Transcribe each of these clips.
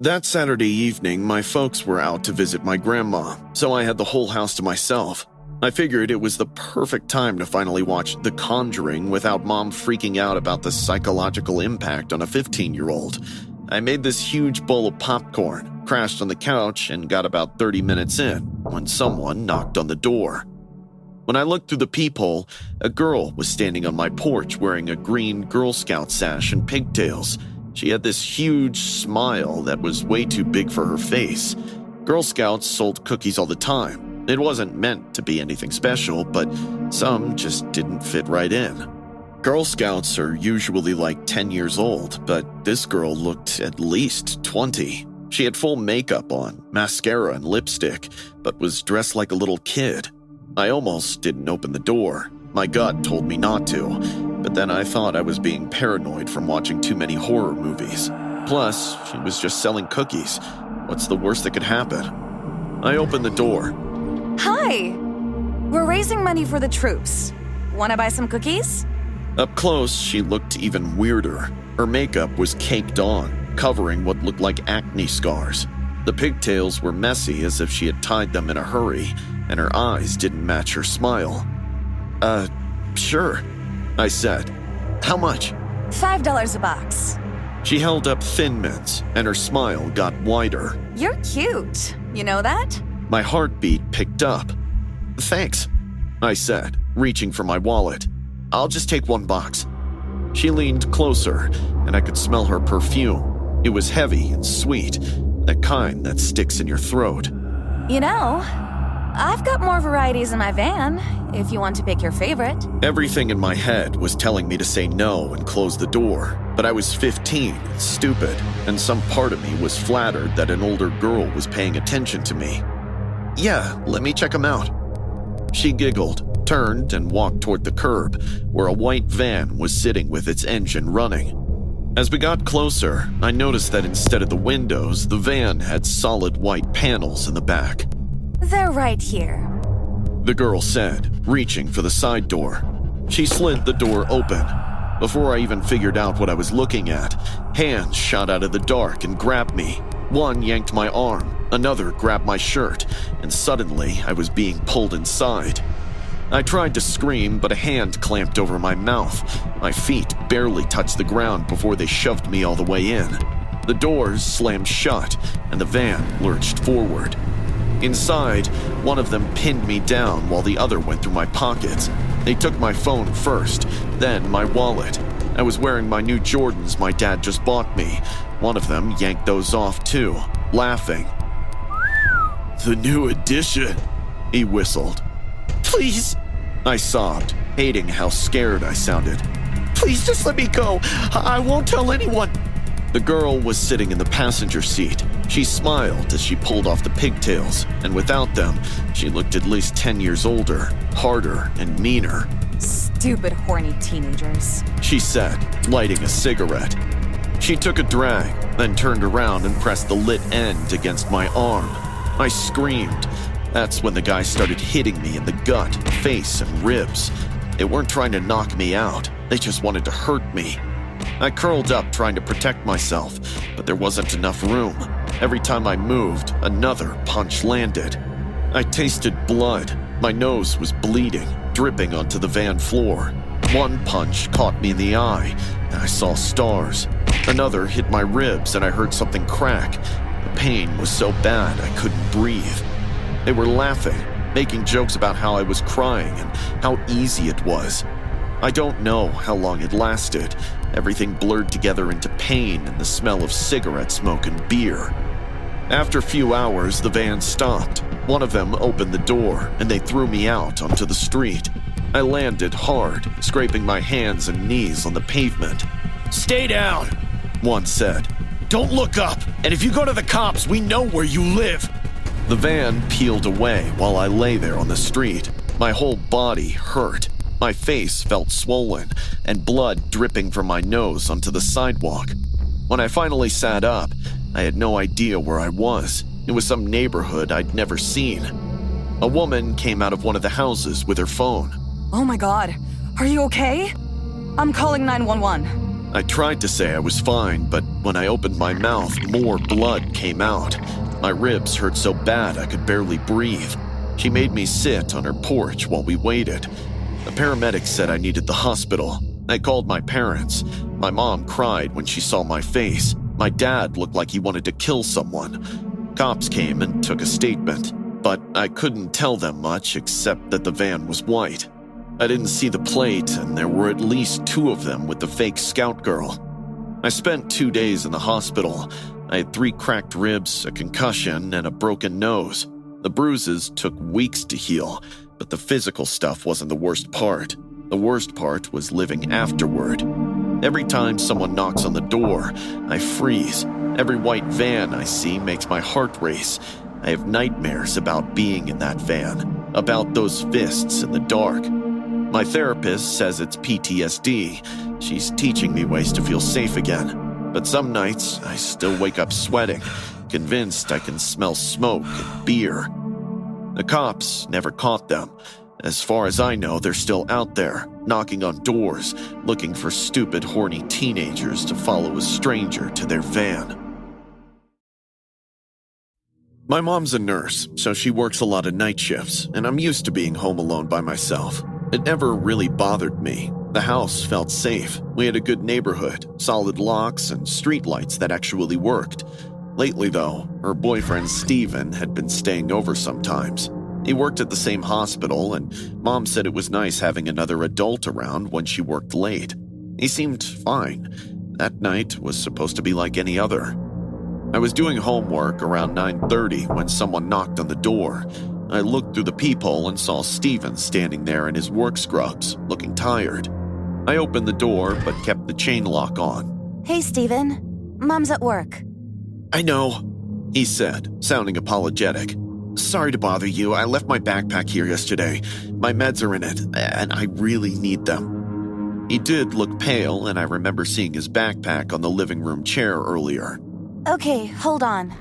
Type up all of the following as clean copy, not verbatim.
That Saturday evening, my folks were out to visit my grandma, so I had the whole house to myself. I figured it was the perfect time to finally watch The Conjuring without Mom freaking out about the psychological impact on a 15-year-old. I made this huge bowl of popcorn, crashed on the couch, and got about 30 minutes in when someone knocked on the door. When I looked through the peephole, a girl was standing on my porch wearing a green Girl Scout sash and pigtails. She had this huge smile that was way too big for her face. Girl Scouts sold cookies all the time. It wasn't meant to be anything special, but some just didn't fit right in. Girl Scouts are usually like 10 years old, but this girl looked at least 20. She had full makeup on, mascara and lipstick, but was dressed like a little kid. I almost didn't open the door. My gut told me not to, but then I thought I was being paranoid from watching too many horror movies. Plus, she was just selling cookies. What's the worst that could happen? I opened the door. Hi! We're raising money for the troops. Wanna buy some cookies? Up close, she looked even weirder. Her makeup was caked on, covering what looked like acne scars. The pigtails were messy as if she had tied them in a hurry, and her eyes didn't match her smile. Sure, I said. How much? $5 a box. She held up Thin Mints, and her smile got wider. You're cute. You know that? My heartbeat picked up. Thanks, I said, reaching for my wallet. I'll just take one box. She leaned closer, and I could smell her perfume. It was heavy and sweet, that kind that sticks in your throat. You know, I've got more varieties in my van, if you want to pick your favorite. Everything in my head was telling me to say no and close the door, but I was 15 and stupid, and some part of me was flattered that an older girl was paying attention to me. Yeah, let me check them out. She giggled, turned, and walked toward the curb, where a white van was sitting with its engine running. As we got closer, I noticed that instead of the windows, the van had solid white panels in the back. They're right here, the girl said, reaching for the side door. She slid the door open. Before I even figured out what I was looking at, hands shot out of the dark and grabbed me. One yanked my arm, another grabbed my shirt, and suddenly I was being pulled inside. I tried to scream, but a hand clamped over my mouth. My feet barely touched the ground before they shoved me all the way in. The doors slammed shut, and the van lurched forward. Inside, one of them pinned me down while the other went through my pockets. They took my phone first, then my wallet. I was wearing my new Jordans my dad just bought me. One of them yanked those off too, laughing. The new edition, he whistled. Please, I sobbed, hating how scared I sounded. Please just let me go. I won't tell anyone. The girl was sitting in the passenger seat. She smiled as she pulled off the pigtails, and without them, she looked at least 10 years older, harder, and meaner. Stupid, horny teenagers, she said, lighting a cigarette. She took a drag, then turned around and pressed the lit end against my arm. I screamed. That's when the guy started hitting me in the gut, face, and ribs. They weren't trying to knock me out. They just wanted to hurt me. I curled up trying to protect myself, but there wasn't enough room. Every time I moved, another punch landed. I tasted blood. My nose was bleeding, dripping onto the van floor. One punch caught me in the eye, and I saw stars. Another hit my ribs, and I heard something crack. The pain was so bad I couldn't breathe. They were laughing, making jokes about how I was crying and how easy it was. I don't know how long it lasted. Everything blurred together into pain and the smell of cigarette smoke and beer. After a few hours, the van stopped. One of them opened the door, and they threw me out onto the street. I landed hard, scraping my hands and knees on the pavement. Stay down, one said. Don't look up, and if you go to the cops, we know where you live. The van peeled away while I lay there on the street. My whole body hurt. My face felt swollen, and blood dripping from my nose onto the sidewalk. When I finally sat up, I had no idea where I was. It was some neighborhood I'd never seen. A woman came out of one of the houses with her phone. Oh my God, are you okay? I'm calling 911. I tried to say I was fine, but when I opened my mouth, more blood came out. My ribs hurt so bad I could barely breathe. She made me sit on her porch while we waited. The paramedics said I needed the hospital. I called my parents. My mom cried when she saw my face. My dad looked like he wanted to kill someone. Cops came and took a statement, but I couldn't tell them much except that the van was white. I didn't see the plate, and there were at least 2 of them with the fake scout girl. I spent 2 days in the hospital. I had 3 cracked ribs, a concussion, and a broken nose. The bruises took weeks to heal, but the physical stuff wasn't the worst part. The worst part was living afterward. Every time someone knocks on the door, I freeze. Every white van I see makes my heart race. I have nightmares about being in that van, about those fists in the dark. My therapist says it's PTSD. She's teaching me ways to feel safe again. But some nights, I still wake up sweating, convinced I can smell smoke and beer. The cops never caught them. As far as I know, they're still out there, knocking on doors, looking for stupid, horny teenagers to follow a stranger to their van. My mom's a nurse, so she works a lot of night shifts, and I'm used to being home alone by myself. It never really bothered me. The house felt safe. We had a good neighborhood, solid locks, and streetlights that actually worked. Lately, though, her boyfriend Steven had been staying over sometimes. He worked at the same hospital, and Mom said it was nice having another adult around when she worked late. He seemed fine. That night was supposed to be like any other. I was doing homework around 9:30 when someone knocked on the door. I looked through the peephole and saw Steven standing there in his work scrubs, looking tired. I opened the door but kept the chain lock on. Hey, Steven. Mom's at work. I know, he said, sounding apologetic. Sorry to bother you. I left my backpack here yesterday. My meds are in it, and I really need them. He did look pale, and I remember seeing his backpack on the living room chair earlier. Okay, hold on.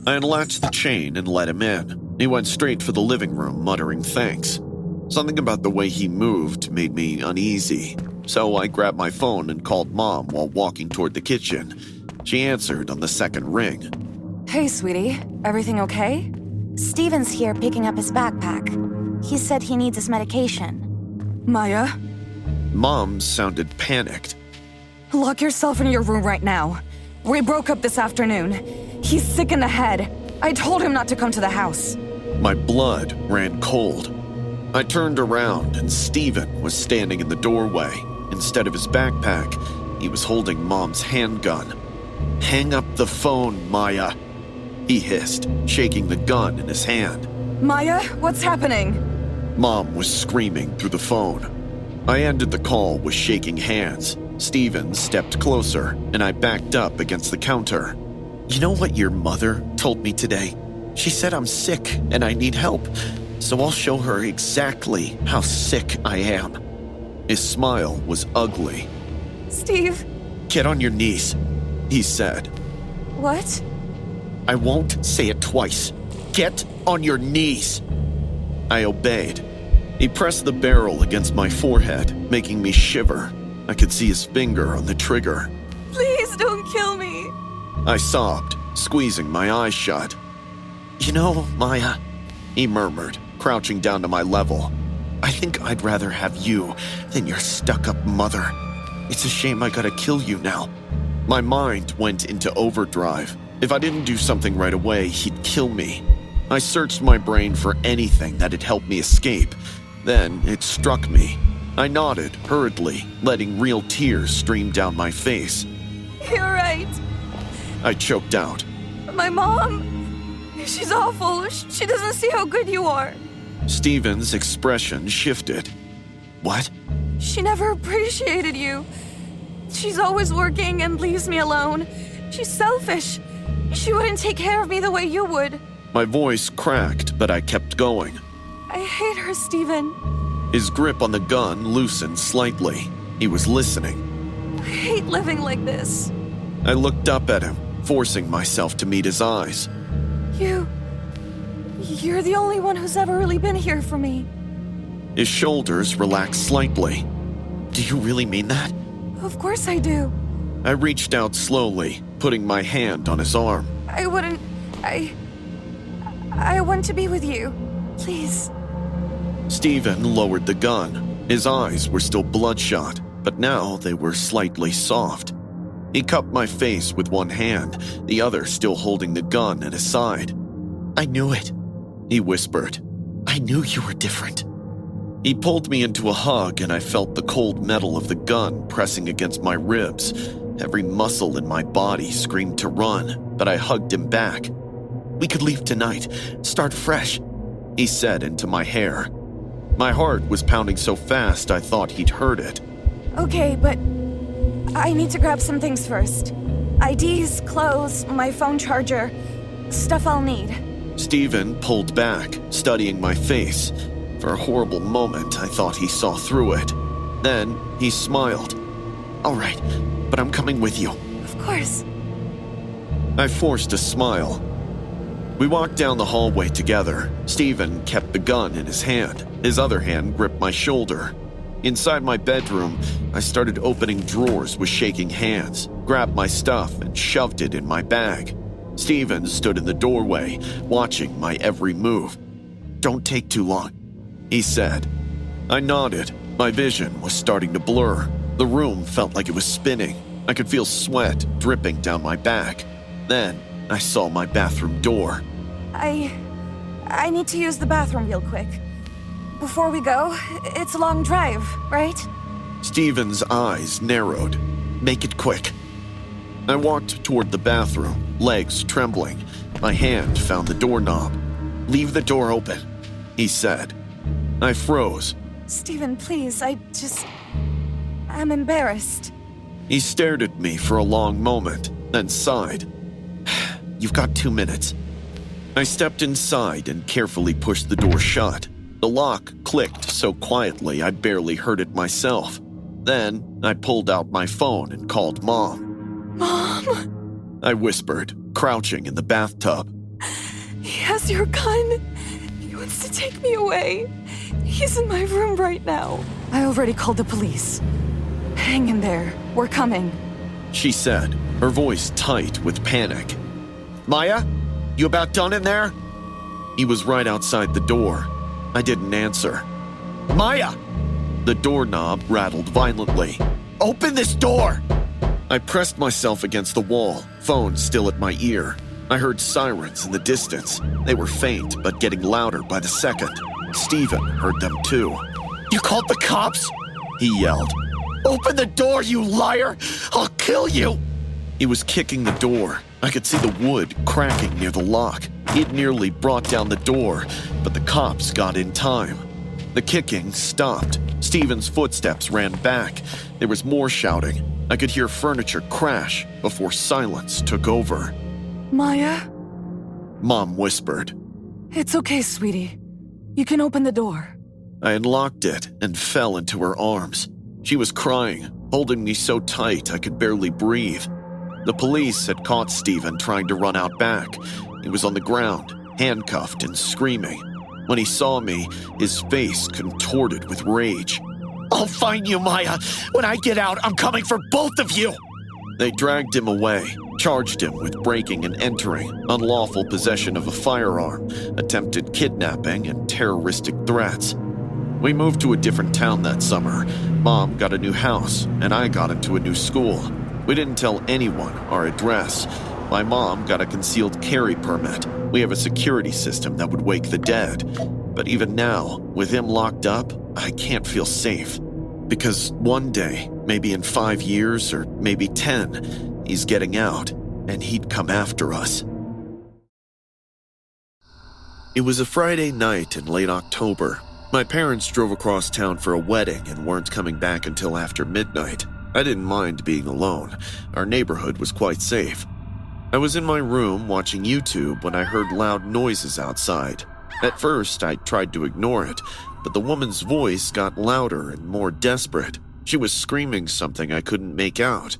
I unlatched the chain and let him in. He went straight for the living room, muttering thanks. Something about the way he moved made me uneasy, so I grabbed my phone and called Mom while walking toward the kitchen. She answered on the second ring. Hey, sweetie. Everything okay? Steven's here picking up his backpack. He said he needs his medication. Maya? Mom sounded panicked. Lock yourself in your room right now. We broke up this afternoon. He's sick in the head. I told him not to come to the house. My blood ran cold. I turned around and Steven was standing in the doorway. Instead of his backpack, he was holding Mom's handgun. Hang up the phone, Maya, he hissed, shaking the gun in his hand. Maya, what's happening? Mom was screaming through the phone. I ended the call with shaking hands. Steven stepped closer, and I backed up against the counter. You know what your mother told me today? She said I'm sick and I need help, so I'll show her exactly how sick I am. His smile was ugly. Steve. Get on your knees, he said. What? I won't say it twice. Get on your knees. I obeyed. He pressed the barrel against my forehead, making me shiver. I could see his finger on the trigger. Please don't kill me. I sobbed, squeezing my eyes shut. You know, Maya, he murmured, crouching down to my level. I think I'd rather have you than your stuck-up mother. It's a shame I gotta kill you now. My mind went into overdrive. If I didn't do something right away, he'd kill me. I searched my brain for anything that'd help me escape. Then it struck me. I nodded hurriedly, letting real tears stream down my face. You're right. I choked out. My mom, she's awful. She doesn't see how good you are. Steven's expression shifted. What? She never appreciated you. She's always working and leaves me alone. She's selfish. She wouldn't take care of me the way you would. My voice cracked, but I kept going. I hate her, Steven. His grip on the gun loosened slightly. He was listening. I hate living like this. I looked up at him, forcing myself to meet his eyes. You're the only one who's ever really been here for me. His shoulders relaxed slightly. Do you really mean that? Of course I do. I reached out slowly, putting my hand on his arm. I wouldn't... I want to be with you. Please. Stephen lowered the gun. His eyes were still bloodshot, but now they were slightly soft. He cupped my face with one hand, the other still holding the gun at his side. "I knew it," he whispered. "I knew you were different." He pulled me into a hug, and I felt the cold metal of the gun pressing against my ribs. Every muscle in my body screamed to run, but I hugged him back. "We could leave tonight, start fresh," he said into my hair. My heart was pounding so fast I thought he'd heard it. Okay, but I need to grab some things first. IDs, clothes, my phone charger, stuff I'll need. Stephen pulled back, studying my face. For a horrible moment, I thought he saw through it. Then he smiled. "All right, but I'm coming with you." Of course. I forced a smile. We walked down the hallway together. Stephen kept the gun in his hand. His other hand gripped my shoulder. Inside my bedroom, I started opening drawers with shaking hands, grabbed my stuff, and shoved it in my bag. Stephen stood in the doorway, watching my every move. "Don't take too long," he said. I nodded. My vision was starting to blur. The room felt like it was spinning. I could feel sweat dripping down my back. Then I saw my bathroom door. I need to use the bathroom real quick. Before we go, it's a long drive, right? Stephen's eyes narrowed. "Make it quick." I walked toward the bathroom, legs trembling. My hand found the doorknob. "Leave the door open," he said. I froze. Stephen, please, I'm embarrassed. He stared at me for a long moment, then sighed. "You've got 2 minutes." I stepped inside and carefully pushed the door shut. The lock clicked so quietly I barely heard it myself. Then I pulled out my phone and called Mom. Mom! I whispered, crouching in the bathtub. He has your gun. He wants to take me away. He's in my room right now. I already called the police. Hang in there. We're coming. She said, her voice tight with panic. "Maya, you about done in there?" He was right outside the door. I didn't answer. "Maya!" The doorknob rattled violently. "Open this door!" I pressed myself against the wall, phone still at my ear. I heard sirens in the distance. They were faint, but getting louder by the second. Stephen heard them too. "You called the cops?" he yelled. "Open the door, you liar! I'll kill you!" He was kicking the door. I could see the wood cracking near the lock. He'd nearly brought down the door, but the cops got in time. The kicking stopped. Stephen's footsteps ran back. There was more shouting. I could hear furniture crash before silence took over. Maya? Mom whispered. It's okay, sweetie. You can open the door. I unlocked it and fell into her arms. She was crying, holding me so tight I could barely breathe. The police had caught Stephen trying to run out back. He was on the ground, handcuffed and screaming. When he saw me, his face contorted with rage. "I'll find you, Maya! When I get out, I'm coming for both of you!" They dragged him away, charged him with breaking and entering, unlawful possession of a firearm, attempted kidnapping, and terroristic threats. We moved to a different town that summer. Mom got a new house, and I got into a new school. We didn't tell anyone our address. My mom got a concealed carry permit. We have a security system that would wake the dead. But even now, with him locked up, I can't feel safe. Because one day, maybe in 5 years or maybe 10, he's getting out, and he'd come after us. It was a Friday night in late October. My parents drove across town for a wedding and weren't coming back until after midnight. I didn't mind being alone. Our neighborhood was quite safe. I was in my room watching YouTube when I heard loud noises outside. At first, I tried to ignore it, but the woman's voice got louder and more desperate. She was screaming something I couldn't make out.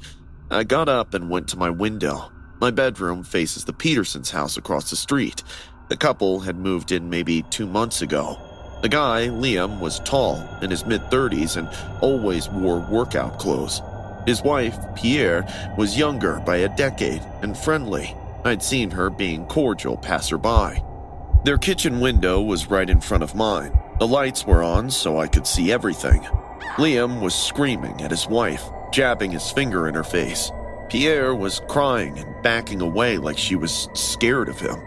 I got up and went to my window. My bedroom faces the Petersons' house across the street. The couple had moved in maybe 2 months ago. The guy, Liam, was tall, in his mid-30s, and always wore workout clothes. His wife, Pierre, was younger by a decade and friendly. I'd seen her being cordial passerby. Their kitchen window was right in front of mine. The lights were on so I could see everything. Liam was screaming at his wife, jabbing his finger in her face. Pierre was crying and backing away like she was scared of him.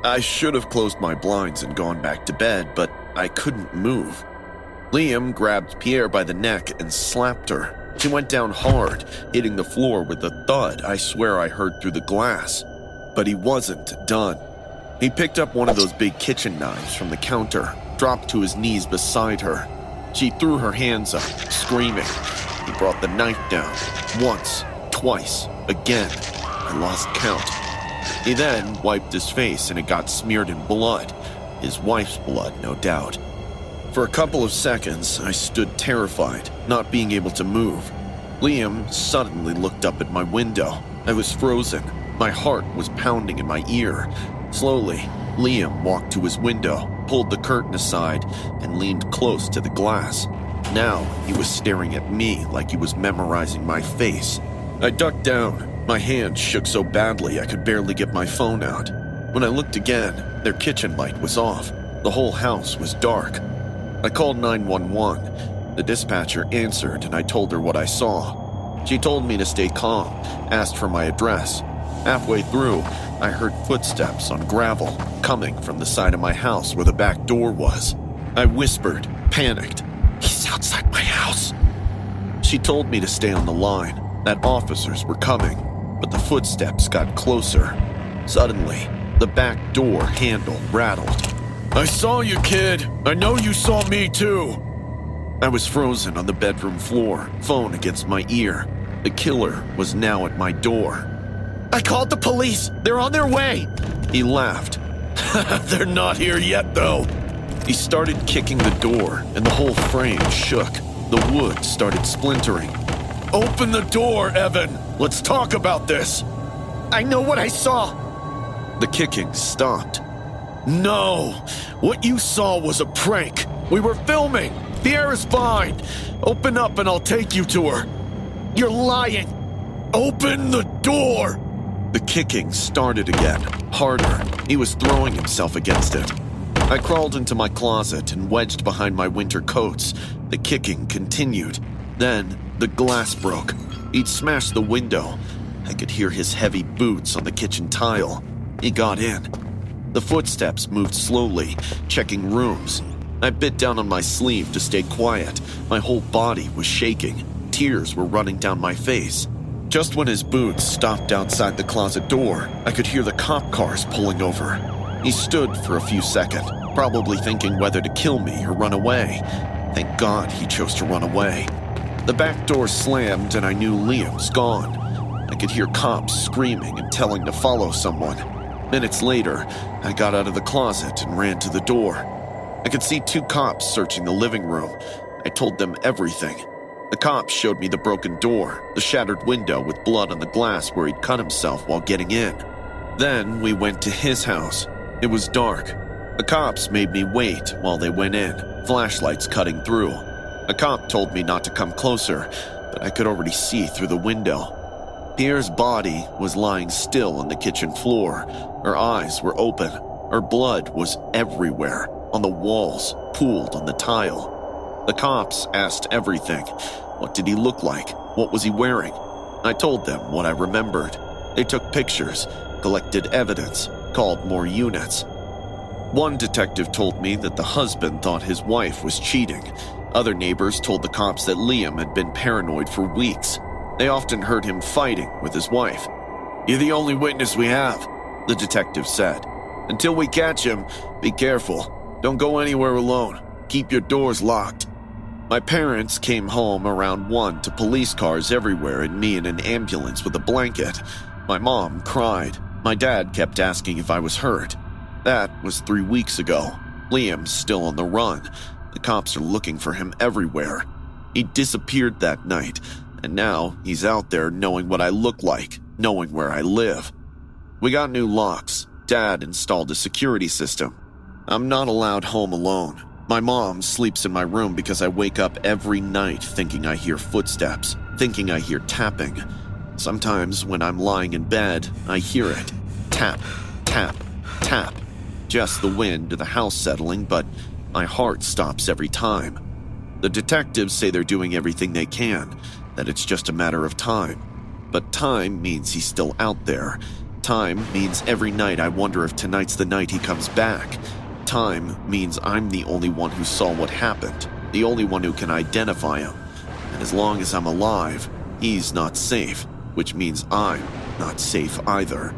I should have closed my blinds and gone back to bed, but I couldn't move. Liam grabbed Pierre by the neck and slapped her. She went down hard, hitting the floor with a thud I swear I heard through the glass. But he wasn't done. He picked up one of those big kitchen knives from the counter, dropped to his knees beside her. She threw her hands up, screaming. He brought the knife down, once, twice, again. I lost count. He then wiped his face and it got smeared in blood. His wife's blood, no doubt. For a couple of seconds, I stood terrified, not being able to move. Liam suddenly looked up at my window. I was frozen. My heart was pounding in my ear. Slowly, Liam walked to his window, pulled the curtain aside, and leaned close to the glass. Now, he was staring at me like he was memorizing my face. I ducked down. My hand shook so badly I could barely get my phone out. When I looked again, their kitchen light was off. The whole house was dark. I called 911. The dispatcher answered and I told her what I saw. She told me to stay calm, asked for my address. Halfway through, I heard footsteps on gravel coming from the side of my house where the back door was. I whispered, panicked, "He's outside my house." She told me to stay on the line, that officers were coming, but the footsteps got closer. Suddenly, the back door handle rattled. "I saw you, kid. I know you saw me too." I was frozen on the bedroom floor, phone against my ear. The killer was now at my door. "I called the police. They're on their way." He laughed. "They're not here yet, though." He started kicking the door, and the whole frame shook. The wood started splintering. "Open the door, Evan. Let's talk about this." "I know what I saw." The kicking stopped. "No, what you saw was a prank. We were filming. Pierre is fine. Open up and I'll take you to her." "You're lying." "Open the door." The kicking started again, harder. He was throwing himself against it. I crawled into my closet and wedged behind my winter coats. The kicking continued. Then the glass broke. He'd smashed the window. I could hear his heavy boots on the kitchen tile. He got in. The footsteps moved slowly, checking rooms. I bit down on my sleeve to stay quiet. My whole body was shaking. Tears were running down my face. Just when his boots stopped outside the closet door, I could hear the cop cars pulling over. He stood for a few seconds, probably thinking whether to kill me or run away. Thank God he chose to run away. The back door slammed and I knew Liam's gone. I could hear cops screaming and telling to follow someone. Minutes later, I got out of the closet and ran to the door. I could see two cops searching the living room. I told them everything. The cops showed me the broken door, the shattered window with blood on the glass where he'd cut himself while getting in. Then we went to his house. It was dark. The cops made me wait while they went in, flashlights cutting through. A cop told me not to come closer, but I could already see through the window. Pierre's body was lying still on the kitchen floor. Her eyes were open. Her blood was everywhere, on the walls, pooled on the tile. The cops asked everything. What did he look like? What was he wearing? I told them what I remembered. They took pictures, collected evidence, called more units. One detective told me that the husband thought his wife was cheating. Other neighbors told the cops that Liam had been paranoid for weeks. They often heard him fighting with his wife. "You're the only witness we have," the detective said. "Until we catch him, be careful. Don't go anywhere alone. Keep your doors locked." My parents came home around 1 to police cars everywhere and me in an ambulance with a blanket. My mom cried. My dad kept asking if I was hurt. That was 3 weeks ago. Liam's still on the run. The cops are looking for him everywhere. He disappeared that night, and now he's out there knowing what I look like, knowing where I live. We got new locks. Dad installed a security system. I'm not allowed home alone. My mom sleeps in my room because I wake up every night thinking I hear footsteps. thinking I hear tapping. Sometimes when I'm lying in bed, I hear it. Tap, tap, tap. Just the wind or the house settling, but my heart stops every time. The detectives say they're doing everything they can, that it's just a matter of time. But time means he's still out there. Time means every night I wonder if tonight's the night he comes back. Time means I'm the only one who saw what happened, the only one who can identify him. And as long as I'm alive, he's not safe, which means I'm not safe either.